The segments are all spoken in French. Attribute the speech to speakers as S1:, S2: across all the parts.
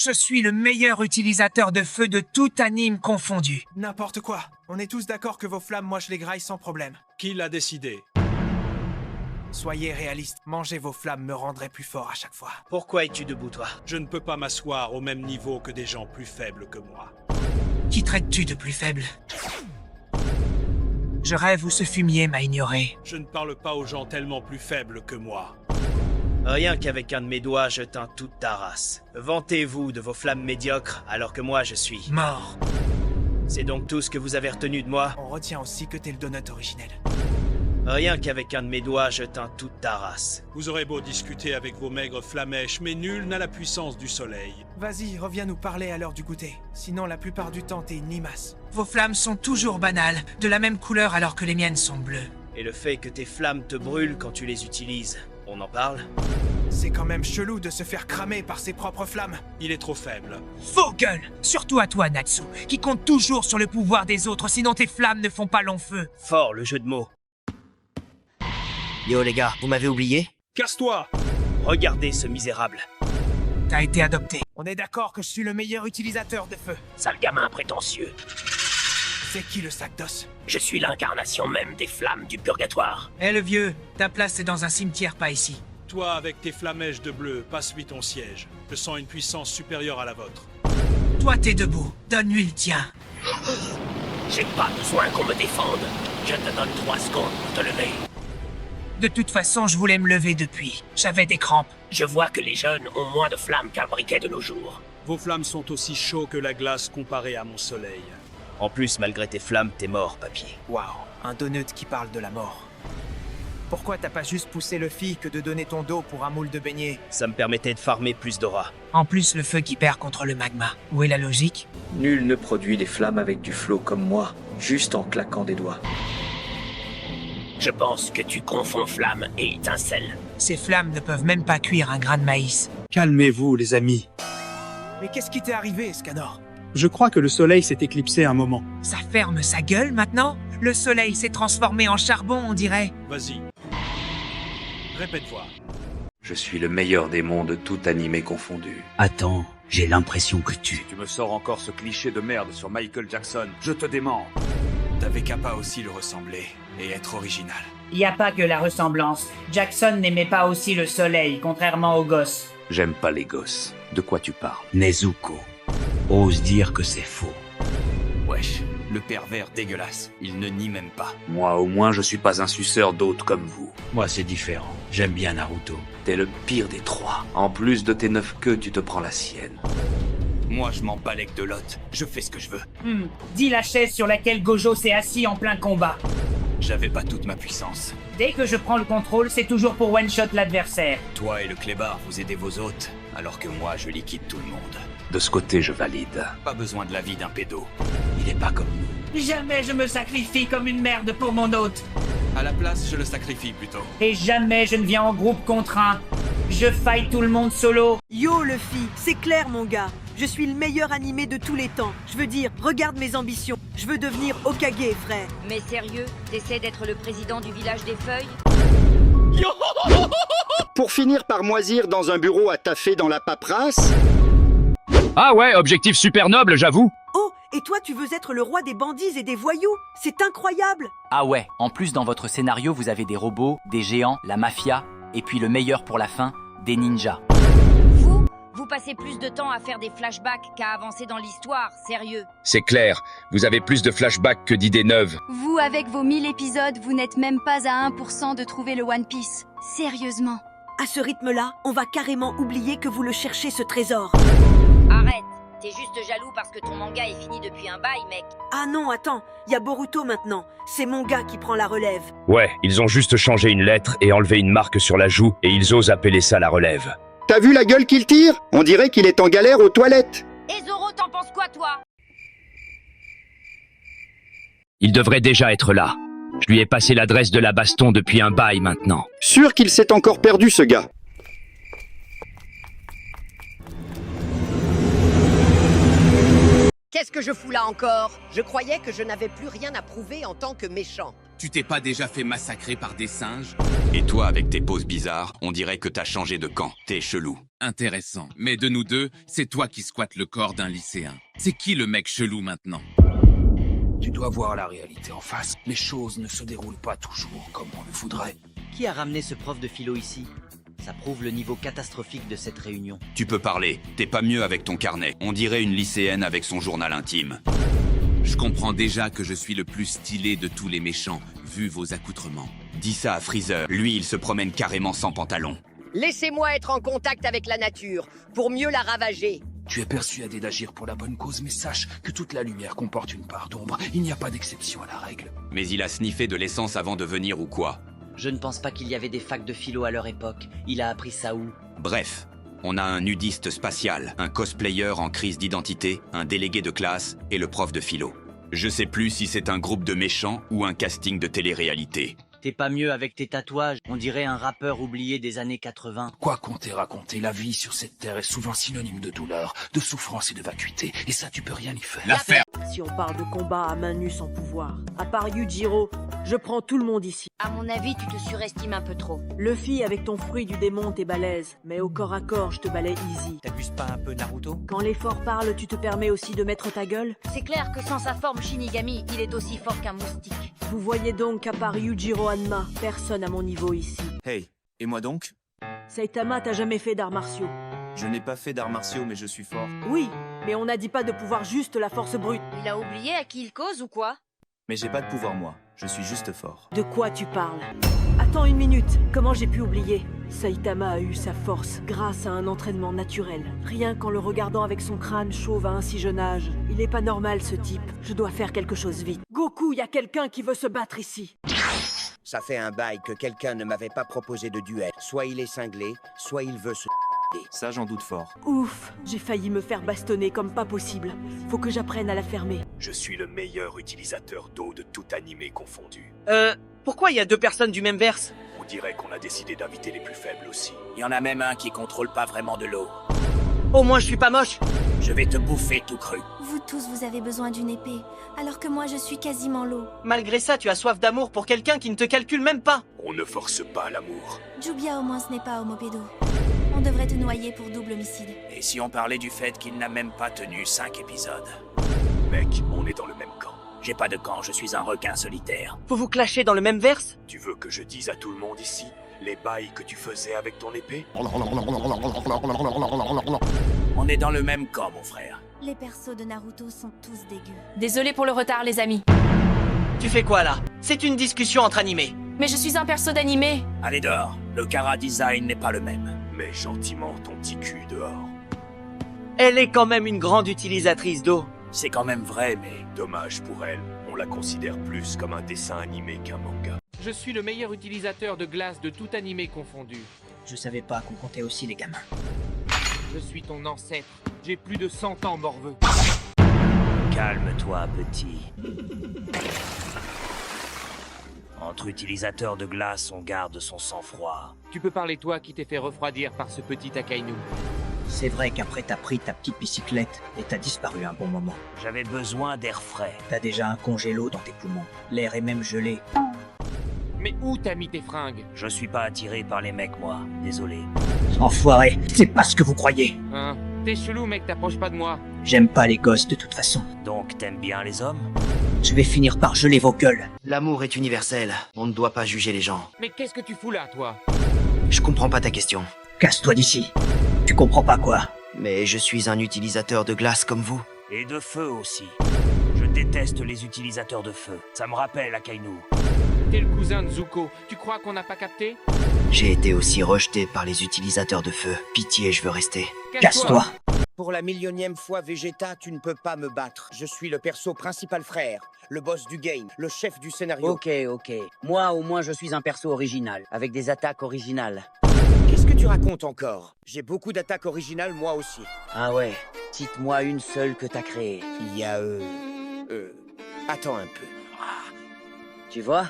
S1: Je suis le meilleur utilisateur de feu de tout anime confondu.
S2: N'importe quoi. On est tous d'accord que vos flammes, moi je les graille sans problème.
S3: Qui l'a décidé?
S2: Soyez réalistes. Manger vos flammes me rendrait plus fort à chaque fois.
S4: Pourquoi es-tu debout, toi?
S3: Je ne peux pas m'asseoir au même niveau que des gens plus faibles que moi.
S1: Qui traites-tu de plus faible? Je rêve où ce fumier m'a ignoré.
S3: Je ne parle pas aux gens tellement plus faibles que moi.
S4: Rien qu'avec un de mes doigts, je teins toute ta race. Vantez-vous de vos flammes médiocres, alors que moi je suis
S1: Mort.
S4: C'est donc tout ce que vous avez retenu de moi?
S2: On retient aussi que t'es le donut originel.
S4: Rien qu'avec un de mes doigts, je teins toute ta race.
S3: Vous aurez beau discuter avec vos maigres flamèches, mais nul n'a la puissance du soleil.
S2: Vas-y, reviens nous parler à l'heure du goûter. Sinon, la plupart du temps, t'es une limace.
S1: Vos flammes sont toujours banales, de la même couleur alors que les miennes sont bleues.
S4: Et le fait que tes flammes te brûlent quand tu les utilises, on en parle?
S2: C'est quand même chelou de se faire cramer par ses propres flammes.
S3: Il est trop faible.
S1: Faux gueule! Surtout à toi, Natsu, qui compte toujours sur le pouvoir des autres, sinon tes flammes ne font pas long feu.
S4: Fort le jeu de mots. Yo les gars, vous m'avez oublié?
S3: Casse-toi!
S4: Regardez ce misérable.
S1: T'as été adopté.
S2: On est d'accord que je suis le meilleur utilisateur de feu.
S5: Sale gamin prétentieux.
S2: C'est qui le sac d'os?
S5: Je suis l'incarnation même des flammes du purgatoire.
S1: Eh le vieux, ta place est dans un cimetière, pas ici.
S3: Toi, avec tes flamèches de bleu, passe-lui ton siège. Je sens une puissance supérieure à la vôtre.
S1: Toi t'es debout, donne-lui le tien.
S5: J'ai pas besoin qu'on me défende. Je te donne 3 secondes pour te lever.
S1: De toute façon, je voulais me lever depuis. J'avais des crampes.
S5: Je vois que les jeunes ont moins de flammes qu'un briquet de nos jours.
S3: Vos flammes sont aussi chauds que la glace comparée à mon soleil.
S4: En plus, malgré tes flammes, t'es mort, papier.
S2: Waouh, un donut qui parle de la mort. Pourquoi t'as pas juste poussé le fille que de donner ton dos pour un moule de beignet?
S4: Ça me permettait de farmer plus d'aura.
S1: En plus, le feu qui perd contre le magma. Où est la logique?
S6: Nul ne produit des flammes avec du flot comme moi, juste en claquant des doigts.
S5: Je pense que tu confonds flamme et étincelle.
S1: Ces flammes ne peuvent même pas cuire un grain de maïs.
S7: Calmez-vous, les amis.
S2: Mais qu'est-ce qui t'est arrivé, Scanor?
S7: Je crois que le soleil s'est éclipsé un moment.
S1: Ça ferme sa gueule maintenant? Le soleil s'est transformé en charbon, on dirait.
S3: Vas-y. Répète voir.
S6: Je suis le meilleur des mondes, tout animé confondu.
S8: Attends, j'ai l'impression que tu...
S9: Tu me sors encore ce cliché de merde sur Michael Jackson, je te dément.
S2: T'avais qu'à pas aussi le ressembler et être original.
S10: Il n'y a pas que la ressemblance. Jackson n'aimait pas aussi le soleil, contrairement aux gosses.
S6: J'aime pas les gosses. De quoi tu parles?
S8: Nezuko ose dire que c'est faux.
S9: Wesh, le pervers dégueulasse, il ne nie même pas.
S6: Moi, au moins, je suis pas un suceur d'autres comme vous.
S8: Moi, c'est différent. J'aime bien Naruto.
S6: T'es le pire des trois. En plus de tes 9 queues, tu te prends la sienne.
S9: Moi, je m'en balèque de l'autre. Je fais ce que je veux.
S10: Dis la chaise sur laquelle Gojo s'est assis en plein combat.
S9: J'avais pas toute ma puissance.
S10: Dès que je prends le contrôle, c'est toujours pour one-shot l'adversaire.
S9: Toi et le clébard, vous aidez vos hôtes, alors que moi, je liquide tout le monde.
S6: De ce côté, je valide.
S9: Pas besoin de l'avis d'un pédo.
S8: Il est pas comme nous.
S10: Jamais je me sacrifie comme une merde pour mon hôte.
S9: À la place, je le sacrifie plutôt.
S10: Et jamais je ne viens en groupe contre un. Je fight tout le monde solo.
S11: Yo Luffy, c'est clair mon gars. Je suis le meilleur animé de tous les temps. Je veux dire, regarde mes ambitions. Je veux devenir Hokage, frère.
S12: Mais sérieux, t'essaies d'être le président du village des feuilles?
S13: Pour finir par moisir dans un bureau à taffer dans la paperasse.
S14: Ah ouais, objectif super noble, j'avoue.
S11: Oh, et toi tu veux être le roi des bandits et des voyous? C'est incroyable!
S15: Ah ouais, en plus dans votre scénario vous avez des robots, des géants, la mafia, et puis le meilleur pour la fin, des ninjas.
S12: Vous passez plus de temps à faire des flashbacks qu'à avancer dans l'histoire, sérieux.
S14: C'est clair, vous avez plus de flashbacks que d'idées neuves.
S16: Vous, avec vos 1000 épisodes, vous n'êtes même pas à 1% de trouver le One Piece. Sérieusement.
S11: À ce rythme-là, on va carrément oublier que vous le cherchez ce trésor.
S12: Arrête, t'es juste jaloux parce que ton manga est fini depuis un bail, mec.
S11: Ah non, attends, y a Boruto maintenant. C'est mon gars qui prend la relève.
S14: Ouais, ils ont juste changé une lettre et enlevé une marque sur la joue et ils osent appeler ça la relève.
S13: T'as vu la gueule qu'il tire? On dirait qu'il est en galère aux toilettes.
S12: Et Zoro, t'en penses quoi, toi?
S14: Il devrait déjà être là. Je lui ai passé l'adresse de la baston depuis un bail maintenant.
S13: Sûr qu'il s'est encore perdu, ce gars.
S17: Qu'est-ce que je fous là encore? Je croyais que je n'avais plus rien à prouver en tant que méchant. Tu t'es pas déjà fait massacrer par des singes?
S9: Et toi, avec tes poses bizarres, on dirait que t'as changé de camp. T'es chelou.
S17: Intéressant. Mais de nous deux, c'est toi qui squattes le corps d'un lycéen. C'est qui le mec chelou maintenant?
S8: Tu dois voir la réalité en face. Les choses ne se déroulent pas toujours comme on le voudrait.
S18: Qui a ramené ce prof de philo ici? Ça prouve le niveau catastrophique de cette réunion.
S9: Tu peux parler. T'es pas mieux avec ton carnet. On dirait une lycéenne avec son journal intime.
S17: Je comprends déjà que je suis le plus stylé de tous les méchants, vu vos accoutrements.
S9: Dis ça à Freezer. Lui, il se promène carrément sans pantalon.
S19: Laissez-moi être en contact avec la nature, pour mieux la ravager.
S8: Tu es persuadé d'agir pour la bonne cause, mais sache que toute la lumière comporte une part d'ombre. Il n'y a pas d'exception à la règle.
S9: Mais il a sniffé de l'essence avant de venir ou quoi?
S18: Je ne pense pas qu'il y avait des facs de philo à leur époque. Il a appris ça où?
S9: Bref, on a un nudiste spatial, un cosplayer en crise d'identité, un délégué de classe et le prof de philo. Je sais plus si c'est un groupe de méchants ou un casting de télé-réalité.
S18: T'es pas mieux avec tes tatouages, on dirait un rappeur oublié des années 80.
S8: Quoi qu'on t'ait raconté, la vie sur cette terre est souvent synonyme de douleur, de souffrance et de vacuité, et ça tu peux rien y faire.
S17: L'affaire.
S11: Si on parle de combat à main nue sans pouvoir, à part Yujiro, je prends tout le monde ici.
S12: À mon avis, tu te surestimes un peu trop.
S11: Luffy, avec ton fruit du démon, t'es balèze, mais au corps à corps, je te balais easy.
S2: T'abuses pas un peu, Naruto?
S11: Quand l'effort parle, tu te permets aussi de mettre ta gueule?
S12: C'est clair que sans sa forme Shinigami, il est aussi fort qu'un moustique.
S11: Vous voyez donc qu'à part Yujiro Hanma, personne à mon niveau ici.
S20: Hey, et moi donc?
S11: Saitama, t'as jamais fait d'arts martiaux.
S20: Je n'ai pas fait d'arts martiaux, mais je suis fort.
S11: Oui, mais on n'a dit pas de pouvoir juste la force brute.
S12: Il a oublié à qui il cause ou quoi?
S20: Mais j'ai pas de pouvoir, moi. Je suis juste fort.
S11: De quoi tu parles? Attends une minute, comment j'ai pu oublier? Saitama a eu sa force grâce à un entraînement naturel. Rien qu'en le regardant avec son crâne chauve à un si jeune âge. Il est pas normal ce type. Je dois faire quelque chose vite. Goku, y a quelqu'un qui veut se battre ici.
S21: Ça fait un bail que quelqu'un ne m'avait pas proposé de duel. Soit il est cinglé, soit il veut se...
S20: Ça, j'en doute fort.
S11: Ouf, j'ai failli me faire bastonner comme pas possible. Faut que j'apprenne à la fermer.
S5: Je suis le meilleur utilisateur d'eau de tout animé confondu.
S18: Pourquoi il y a deux personnes du même verse?
S5: On dirait qu'on a décidé d'inviter les plus faibles aussi. Il y en a même un qui contrôle pas vraiment de l'eau.
S18: Au moins je suis pas moche.
S5: Je vais te bouffer tout cru.
S22: Vous tous, vous avez besoin d'une épée, alors que moi je suis quasiment l'eau.
S18: Malgré ça, tu as soif d'amour pour quelqu'un qui ne te calcule même pas.
S5: On ne force pas l'amour.
S22: Jubia au moins ce n'est pas homopédo. On devrait te noyer pour double homicide.
S5: Et si on parlait du fait qu'il n'a même pas tenu 5 épisodes? Mec, on est dans le même camp. J'ai pas de camp, je suis un requin solitaire.
S18: Vous vous clashez dans le même verse?
S5: Tu veux que je dise à tout le monde ici les bails que tu faisais avec ton épée? On est dans le même camp, mon frère.
S22: Les persos de Naruto sont tous dégueux.
S23: Désolé pour le retard, les amis.
S18: Tu fais quoi là? C'est une discussion entre animés.
S23: Mais je suis un perso d'animé.
S5: Allez dehors, le Kara Design n'est pas le même. Mets gentiment ton petit cul dehors.
S18: Elle est quand même une grande utilisatrice d'eau.
S5: C'est quand même vrai, mais dommage pour elle. On la considère plus comme un dessin animé qu'un manga.
S24: Je suis le meilleur utilisateur de glace de tout animé confondu.
S18: Je savais pas qu'on comptait aussi les gamins.
S24: Je suis ton ancêtre. J'ai plus de 100 ans, morveux.
S5: Calme-toi, petit. Entre utilisateurs de glace, on garde son sang-froid.
S24: Tu peux parler toi qui t'es fait refroidir par ce petit Akainu.
S18: C'est vrai qu'après t'as pris ta petite bicyclette et t'as disparu un bon moment.
S5: J'avais besoin d'air frais.
S18: T'as déjà un congélo dans tes poumons. L'air est même gelé.
S24: Mais où t'as mis tes fringues?
S5: Je suis pas attiré par les mecs, moi. Désolé.
S18: Enfoiré, c'est pas ce que vous croyez.
S24: Hein? T'es chelou, mec, t'approches pas de moi.
S18: J'aime pas les gosses de toute façon.
S5: Donc t'aimes bien les hommes?
S18: Je vais finir par geler vos gueules. L'amour est universel. On ne doit pas juger les gens.
S24: Mais qu'est-ce que tu fous là, toi?
S18: Je comprends pas ta question. Casse-toi d'ici. Tu comprends pas quoi? Mais je suis un utilisateur de glace comme vous.
S5: Et de feu aussi. Je déteste les utilisateurs de feu. Ça me rappelle Akainu.
S24: T'es le cousin de Zuko. Tu crois qu'on n'a pas capté?
S18: J'ai été aussi rejeté par les utilisateurs de feu. Pitié, je veux rester. Casse-toi.
S21: Pour la millionième fois, Vegeta, tu ne peux pas me battre. Je suis le perso principal, frère. Le boss du game, le chef du scénario.
S18: Ok. Moi, au moins, je suis un perso original, avec des attaques originales.
S21: Qu'est-ce que tu racontes encore? J'ai beaucoup d'attaques originales, moi aussi.
S18: Ah ouais, cite-moi une seule que t'as créée.
S21: Il y a attends un peu.
S18: Tu vois?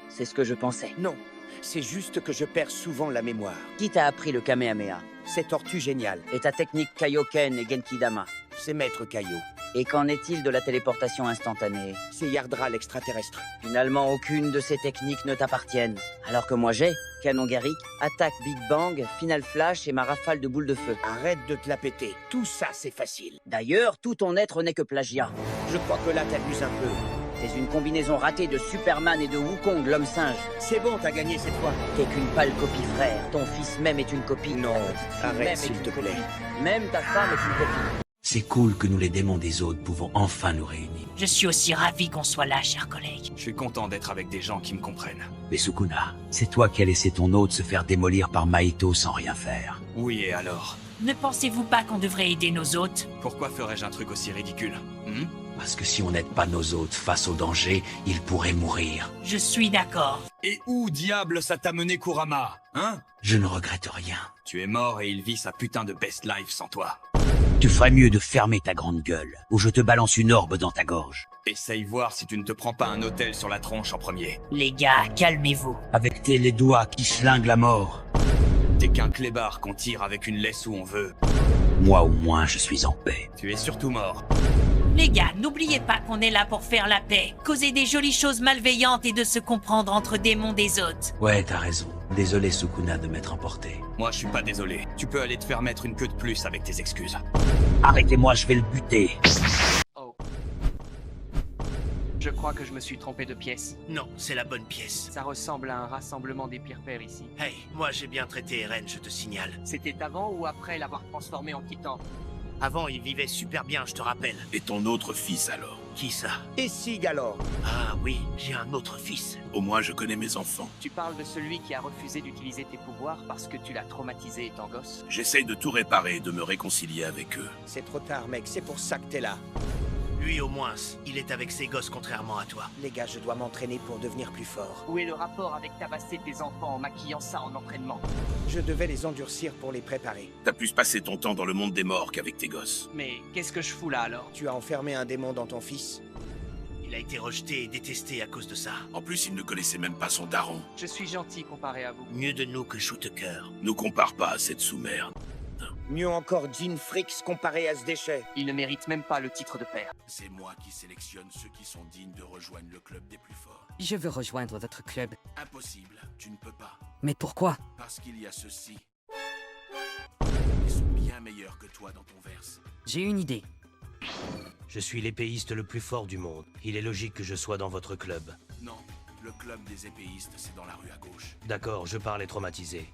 S18: C'est ce que je pensais.
S21: Non, c'est juste que je perds souvent la mémoire.
S18: Qui t'a appris le Kamehameha?
S21: C'est Tortue Géniale.
S18: Et ta technique Kaioken et Genkidama?
S21: c'est Maître Caillot.
S1: Et qu'en est-il de la téléportation instantanée?
S21: C'est Yardra l'extraterrestre.
S1: Finalement, aucune de ces techniques ne t'appartiennent. Alors que moi j'ai Canon Garrick, Attaque Big Bang, Final Flash et ma rafale de boules de feu.
S21: Arrête de te la péter. Tout ça, c'est facile.
S1: D'ailleurs, tout ton être n'est que plagiat.
S21: Je crois que là, t'abuses un peu.
S1: C'est une combinaison ratée de Superman et de Wukong, l'homme singe.
S21: C'est bon, t'as gagné cette fois.
S1: T'es qu'une pâle copie, frère. Ton fils même est une copie.
S21: Non, arrête s'il te plaît.
S1: Même ta femme est une copie.
S8: C'est cool que nous les démons des autres pouvons enfin nous réunir.
S3: Je suis aussi ravi qu'on soit là, chers collègues.
S9: Je suis content d'être avec des gens qui me comprennent.
S8: Mais Sukuna, c'est toi qui as laissé ton hôte se faire démolir par Maito sans rien faire.
S9: Oui, et alors?
S3: Ne pensez-vous pas qu'on devrait aider nos hôtes?
S9: Pourquoi ferais-je un truc aussi ridicule?
S8: Parce que si on n'aide pas nos hôtes face au danger, ils pourraient mourir.
S3: Je suis d'accord.
S9: Et où, diable, ça t'a mené, Kurama? Hein?
S8: Je ne regrette rien.
S9: Tu es mort et il vit sa putain de best life sans toi.
S8: Tu ferais mieux de fermer ta grande gueule, ou je te balance une orbe dans ta gorge.
S9: Essaye voir si tu ne te prends pas un hôtel sur la tronche en premier.
S3: Les gars, calmez-vous.
S8: Avec tes les doigts qui schlinguent la mort.
S9: T'es qu'un clébard qu'on tire avec une laisse où on veut.
S8: Moi au moins, je suis en paix.
S9: Tu es surtout mort.
S3: Les gars, n'oubliez pas qu'on est là pour faire la paix, causer des jolies choses malveillantes et de se comprendre entre démons des hôtes.
S8: Ouais, t'as raison. Désolé, Sukuna, de m'être emporté.
S9: Moi, je suis pas désolé. Tu peux aller te faire mettre une queue de plus avec tes excuses.
S8: Arrêtez-moi, je vais le buter.
S24: Oh. Je crois que je me suis trompé de pièce.
S4: Non, c'est la bonne pièce.
S24: Ça ressemble à un rassemblement des pires pères ici.
S4: Hey, moi j'ai bien traité Eren, je te signale.
S24: C'était avant ou après l'avoir transformé en titan?
S4: Avant, il vivait super bien, je te rappelle.
S7: Et ton autre fils alors?
S4: Qui ça?
S21: Et Sig alors?
S4: Ah oui, j'ai un autre fils.
S7: Au moins je connais mes enfants.
S24: Tu parles de celui qui a refusé d'utiliser tes pouvoirs parce que tu l'as traumatisé étant gosse?
S7: J'essaye de tout réparer et de me réconcilier avec eux.
S21: C'est trop tard, mec, c'est pour ça que t'es là.
S4: Lui au moins, il est avec ses gosses contrairement à toi.
S21: Les gars, je dois m'entraîner pour devenir plus fort.
S24: Où est le rapport avec tabasser tes enfants en maquillant ça en entraînement?
S21: Je devais les endurcir pour les préparer.
S7: T'as plus passé ton temps dans le monde des morts qu'avec tes gosses.
S24: Mais qu'est-ce que je fous là alors?
S21: Tu as enfermé un démon dans ton fils?
S4: Il a été rejeté et détesté à cause de ça.
S7: En plus, il ne connaissait même pas son daron.
S24: Je suis gentil comparé à vous.
S4: Mieux de nous que Shoot-Cœur.
S7: Nous compare pas à cette sous-merde.
S21: Mieux encore Jean Fricks comparé à ce déchet.
S24: Il ne mérite même pas le titre de père.
S7: C'est moi qui sélectionne ceux qui sont dignes de rejoindre le club des plus forts.
S25: Je veux rejoindre votre club.
S7: Impossible, tu ne peux pas.
S25: Mais pourquoi?
S7: Parce qu'il y a ceux-ci. Ils sont bien meilleurs que toi dans ton verse.
S25: J'ai une idée.
S4: Je suis l'épéiste le plus fort du monde. Il est logique que je sois dans votre club.
S7: Non, le club des épéistes, c'est dans la rue à gauche.
S4: D'accord, je parle et traumatisé.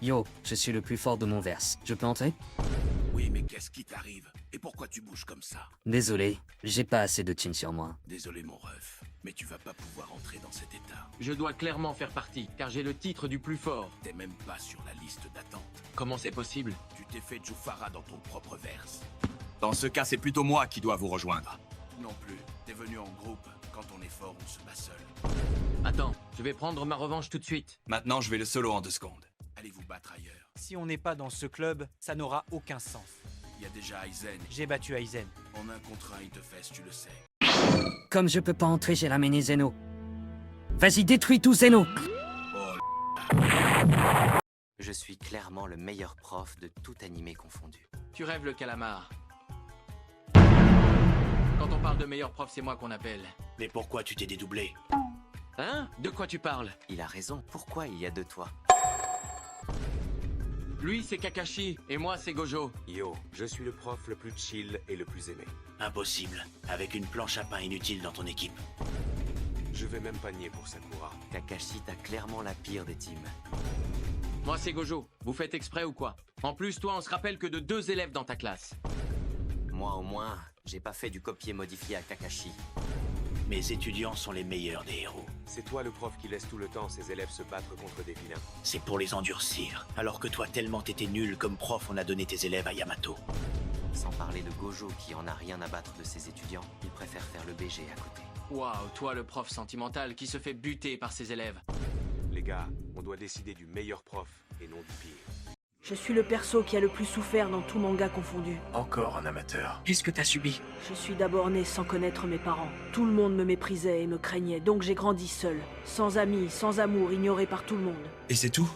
S25: Yo, je suis le plus fort de mon verse. Je peux entrer?
S7: Oui, mais qu'est-ce qui t'arrive? Et pourquoi tu bouges comme ça?
S25: Désolé, j'ai pas assez de thunes sur moi.
S7: Désolé mon ref, mais tu vas pas pouvoir entrer dans cet état.
S24: Je dois clairement faire partie, car j'ai le titre du plus fort.
S7: T'es même pas sur la liste d'attente.
S24: Comment c'est possible?
S7: Tu t'es fait Jufara dans ton propre verse.
S9: Dans ce cas, c'est plutôt moi qui dois vous rejoindre.
S7: Non plus, t'es venu en groupe. Quand on est fort, on se bat seul.
S24: Attends, je vais prendre ma revanche tout de suite.
S9: Maintenant, je vais le solo en 2 secondes.
S7: Allez vous battre ailleurs.
S2: Si on n'est pas dans ce club, ça n'aura aucun sens.
S7: Il y a déjà Aizen.
S2: J'ai battu Aizen.
S7: En 1 contre 1, il te fesse, tu le sais.
S25: Comme je peux pas entrer, j'ai ramené Zeno. Vas-y, détruis tout Zeno.
S26: Je suis clairement le meilleur prof de tout animé confondu.
S24: Tu rêves le calamar. Quand on parle de meilleur prof, c'est moi qu'on appelle.
S4: Mais pourquoi tu t'es dédoublé?
S24: Hein? De quoi tu parles?
S26: Il a raison, pourquoi il y a 2 toi?
S24: Lui, c'est Kakashi, et moi, c'est Gojo.
S27: Yo, je suis le prof le plus chill et le plus aimé.
S4: Impossible, avec une planche à pain inutile dans ton équipe.
S27: Je vais même pas nier pour Sakura.
S26: Kakashi, t'as clairement la pire des teams.
S24: Moi, c'est Gojo. Vous faites exprès ou quoi? En plus, toi, on se rappelle que de 2 élèves dans ta classe.
S26: Moi, au moins, j'ai pas fait du copier modifié à Kakashi.
S4: Mes étudiants sont les meilleurs des héros.
S27: C'est toi le prof qui laisse tout le temps ses élèves se battre contre des vilains.
S4: C'est pour les endurcir. Alors que toi, tellement t'étais nul comme prof, on a donné tes élèves à Yamato.
S26: Sans parler de Gojo qui en a rien à battre de ses étudiants, il préfère faire le BG à côté.
S24: Waouh, toi le prof sentimental qui se fait buter par ses élèves.
S27: Les gars, on doit décider du meilleur prof et non du pire.
S11: Je suis le perso qui a le plus souffert dans tout manga confondu.
S4: Encore un amateur.
S3: Qu'est-ce que t'as subi?
S11: Je suis d'abord né sans connaître mes parents. Tout le monde me méprisait et me craignait, donc j'ai grandi seul. Sans amis, sans amour, ignoré par tout le monde.
S4: Et c'est tout?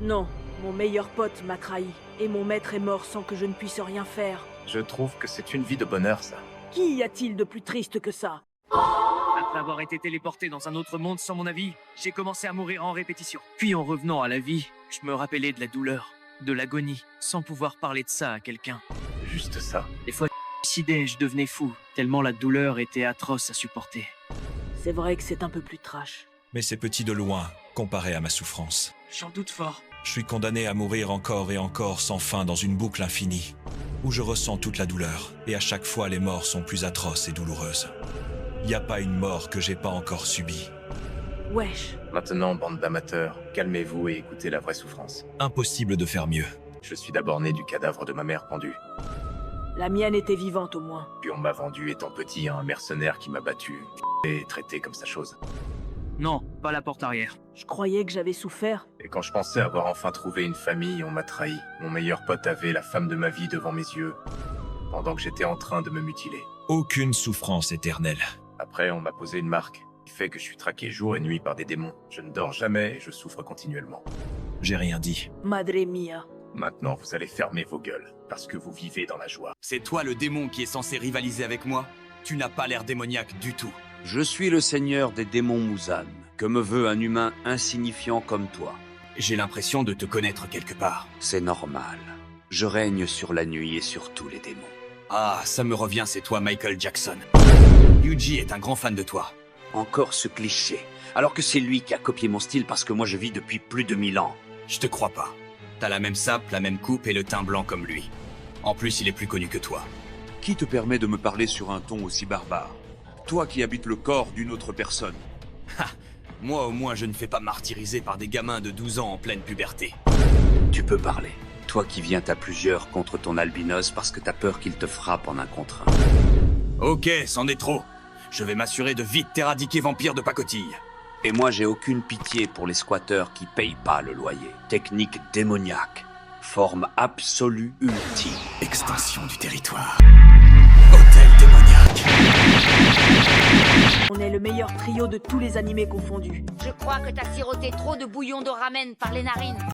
S11: Non, mon meilleur pote m'a trahi. Et mon maître est mort sans que je ne puisse rien faire.
S20: Je trouve que c'est une vie de bonheur, ça.
S11: Qui y a-t-il de plus triste que ça?
S6: Après avoir été téléporté dans un autre monde sans mon avis, j'ai commencé à mourir en répétition. Puis en revenant à la vie, je me rappelais de la douleur, de l'agonie, sans pouvoir parler de ça à quelqu'un.
S20: Juste ça.
S6: Des fois, je décidais, je devenais fou, tellement la douleur était atroce à supporter.
S11: C'est vrai que c'est un peu plus trash.
S10: Mais c'est petit de loin, comparé à ma souffrance.
S6: J'en doute fort.
S10: Je suis condamné à mourir encore et encore sans fin dans une boucle infinie, où je ressens toute la douleur, et à chaque fois les morts sont plus atroces et douloureuses. Y a pas une mort que j'ai pas encore subie.
S11: Wesh.
S20: Maintenant, bande d'amateurs, calmez-vous et écoutez la vraie souffrance.
S10: Impossible de faire mieux.
S20: Je suis d'abord né du cadavre de ma mère pendue.
S11: La mienne était vivante au moins.
S20: Puis on m'a vendu étant petit à un mercenaire qui m'a battu et traité comme sa chose.
S6: Non, pas la porte arrière.
S11: Je croyais que j'avais souffert.
S20: Et quand je pensais avoir enfin trouvé une famille, on m'a trahi. Mon meilleur pote avait la femme de ma vie devant mes yeux, pendant que j'étais en train de me mutiler.
S10: Aucune souffrance éternelle.
S20: Après, on m'a posé une marque, qui fait que je suis traqué jour et nuit par des démons. Je ne dors jamais et je souffre continuellement.
S10: J'ai rien dit.
S11: Madre mia.
S20: Maintenant, vous allez fermer vos gueules, parce que vous vivez dans la joie.
S9: C'est toi le démon qui est censé rivaliser avec moi? Tu n'as pas l'air démoniaque du tout.
S13: Je suis le seigneur des démons Muzan, que me veut un humain insignifiant comme toi.
S9: J'ai l'impression de te connaître quelque part.
S13: C'est normal. Je règne sur la nuit et sur tous les démons.
S9: Ah, ça me revient, c'est toi, Michael Jackson. Yuji est un grand fan de toi.
S13: Encore ce cliché. Alors que c'est lui qui a copié mon style parce que moi je vis depuis plus de 1000 ans.
S9: Je te crois pas. T'as la même sape, la même coupe et le teint blanc comme lui. En plus, il est plus connu que toi.
S13: Qui te permet de me parler sur un ton aussi barbare? Toi qui habites le corps d'une autre personne.
S9: Ha! Moi au moins je ne fais pas martyriser par des gamins de 12 ans en pleine puberté.
S13: Tu peux parler. Toi qui viens à plusieurs contre ton albinos parce que t'as peur qu'il te frappe en un contre un.
S9: Ok, c'en est trop. Je vais m'assurer de vite t'éradiquer, vampire de pacotille.
S13: Et moi j'ai aucune pitié pour les squatteurs qui payent pas le loyer. Technique démoniaque. Forme absolue ultime.
S9: Extension du territoire. Hôtel démoniaque.
S11: On est le meilleur trio de tous les animés confondus.
S12: Je crois que t'as siroté trop de bouillon de ramen par les narines.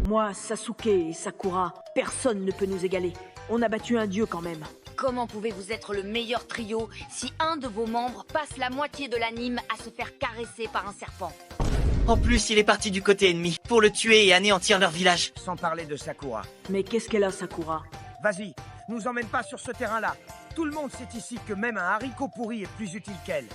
S11: Moi, Sasuke et Sakura, personne ne peut nous égaler. On a battu un dieu quand même.
S12: Comment pouvez-vous être le meilleur trio si un de vos membres passe la moitié de l'anime à se faire caresser par un serpent?
S14: En plus, il est parti du côté ennemi, pour le tuer et anéantir leur village.
S21: Sans parler de Sakura.
S11: Mais qu'est-ce qu'elle a, Sakura?
S21: Vas-y, nous emmène pas sur ce terrain-là. Tout le monde sait ici que même un haricot pourri est plus utile qu'elle.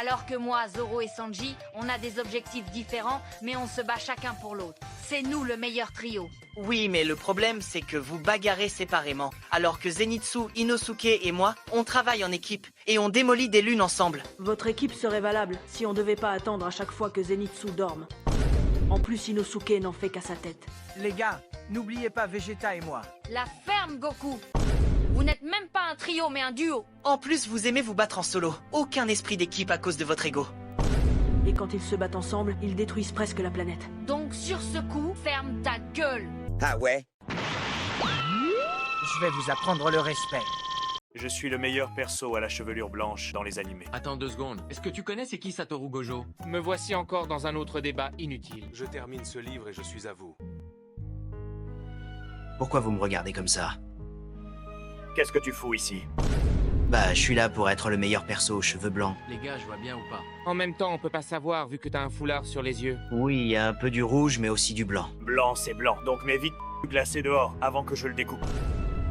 S12: Alors que moi, Zoro et Sanji, on a des objectifs différents, mais on se bat chacun pour l'autre. C'est nous le meilleur trio.
S14: Oui, mais le problème, c'est que vous bagarrez séparément, alors que Zenitsu, Inosuke et moi, on travaille en équipe, et on démolit des lunes ensemble.
S11: Votre équipe serait valable si on devait pas attendre à chaque fois que Zenitsu dorme. En plus, Inosuke n'en fait qu'à sa tête.
S21: Les gars, n'oubliez pas Vegeta et moi.
S12: La ferme, Goku! Vous n'êtes même pas un trio, mais un duo.
S14: En plus, vous aimez vous battre en solo. Aucun esprit d'équipe à cause de votre ego.
S11: Et quand ils se battent ensemble, ils détruisent presque la planète.
S12: Donc sur ce coup, ferme ta gueule.
S21: Ah ouais? Je vais vous apprendre le respect.
S15: Je suis le meilleur perso à la chevelure blanche dans les animés.
S24: Attends 2 secondes. Est-ce que tu connais c'est qui Satoru Gojo?
S16: Me voici encore dans un autre débat inutile.
S27: Je termine ce livre et je suis à vous.
S18: Pourquoi vous me regardez comme ça?
S15: Qu'est-ce que tu fous ici?
S18: Bah, je suis là pour être le meilleur perso aux cheveux blancs.
S24: Les gars, je vois bien ou pas?
S16: En même temps, on peut pas savoir vu que t'as un foulard sur les yeux.
S18: Oui, il y a un peu du rouge, mais aussi du blanc.
S15: Blanc, c'est blanc. Donc mets vite glacé dehors avant que je le découpe.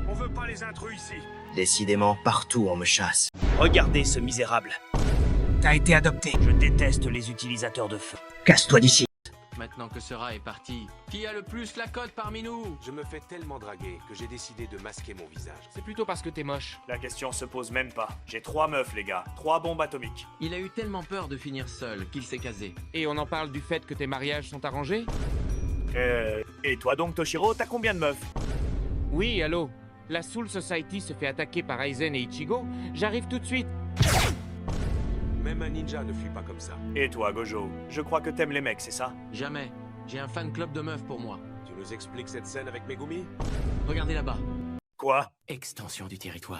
S15: On veut pas les intrus ici.
S18: Décidément, partout on me chasse.
S5: Regardez ce misérable.
S2: T'as été adopté.
S5: Je déteste les utilisateurs de feu.
S18: Casse-toi d'ici.
S24: Maintenant que Sera est parti, qui a le plus la cote parmi nous?
S27: Je me fais tellement draguer que j'ai décidé de masquer mon visage.
S16: C'est plutôt parce que t'es moche.
S15: La question se pose même pas. J'ai 3 meufs, les gars. 3 bombes atomiques.
S24: Il a eu tellement peur de finir seul qu'il s'est casé.
S16: Et on en parle du fait que tes mariages sont arrangés?
S15: Et toi donc, Toshiro, t'as combien de meufs?
S16: Oui, allô. La Soul Society se fait attaquer par Aizen et Ichigo. J'arrive tout de suite.
S27: Même un ninja ne fuit pas comme ça.
S15: Et toi, Gojo? Je crois que t'aimes les mecs, c'est ça?
S24: Jamais. J'ai un fan club de meufs pour moi.
S27: Tu nous expliques cette scène avec Megumi?
S24: Regardez là-bas.
S15: Quoi?
S24: Extension du territoire.